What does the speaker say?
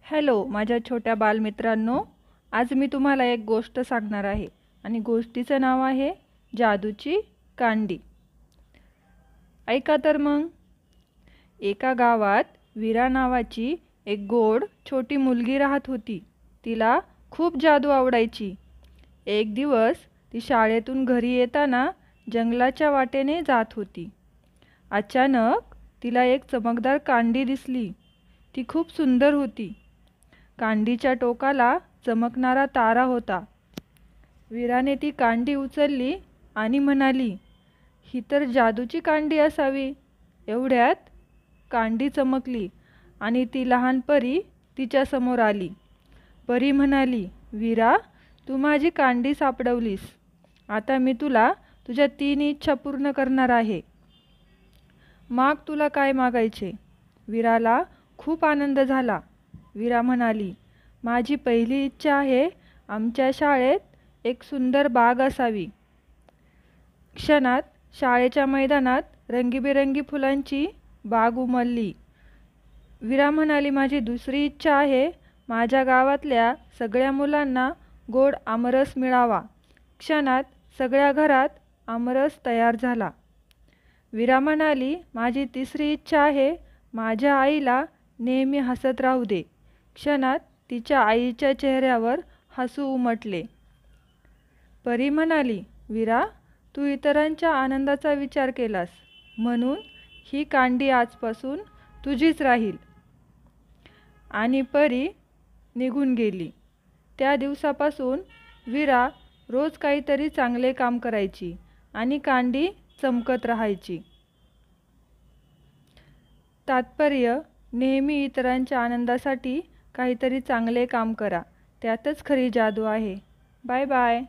Hello माझ्या छोट्या बालमित्रांनो, आज मी तुम्हाला एक गोष्ट सांगणार आहे आणि गोष्टीचं नाव आहे जादूची कांडी। ऐका तर मग। एका गावात वीरा नावाची एक गोड छोटी मुलगी राहत होती। तिला खूप जादू आवडायची। एक दिवस ती शाळेतून घरी येताना जंगलाच्या वाटेने जात होती। अचानक तिला एक चमकदार कांडी दिसली। ती खूप सुंदर होती। कांडीच्या टोकाला चमकणारा तारा होता। वीराने ती कांडी उचलली आणि म्हणाली, ही तर जादूची कांडी असावी। एवढ्यात कांडी चमकली आणि ती लहान परी तिच्या समोर आली। परी म्हणाली, वीरा, तू माझी कांडी सापडवलीस। आता मी तुला तुझ्या 3 इच्छा पूर्ण करणार आहे। माग, तुला काय मागायचे? वीराला खूप आनंद झाला। वीरा म्हणाली, माझी पहिली इच्छा आहे, आमच्या शाळेत एक सुंदर बाग असावी। क्षणात शाळेच्या मैदानात रंगीबेरंगी फुलांची बाग उमलली। वीरा म्हणाली, माझी दुसरी इच्छा आहे, माझ्या गावातल्या सगळ्या मुलांना गोड आमरस मिळावा। क्षणात सगळ्या घरात आमरस तयार झाला। वीरा म्हणाली, माझी तिसरी इच्छा आहे, माझ्या आईला नेहमी हसत राहू दे। क्षणात तिच्या आईच्या चेहऱ्यावर हसू उमटले। परी म्हणाली, वीरा, तू इतरांच्या आनंदाचा विचार केलास, म्हणून ही कांडी आजपासून तुझीच राहील। आणि परी निघून गेली। त्या दिवसापासून वीरा रोज काहीतरी चांगले काम करायची आणि कांडी चमकत राहायची। तात्पर्य: नेहमी इतरांच्या आनंदासाठी काहीतरी चांगले काम करा, त्यातच खरी जादू आहे। Bye bye.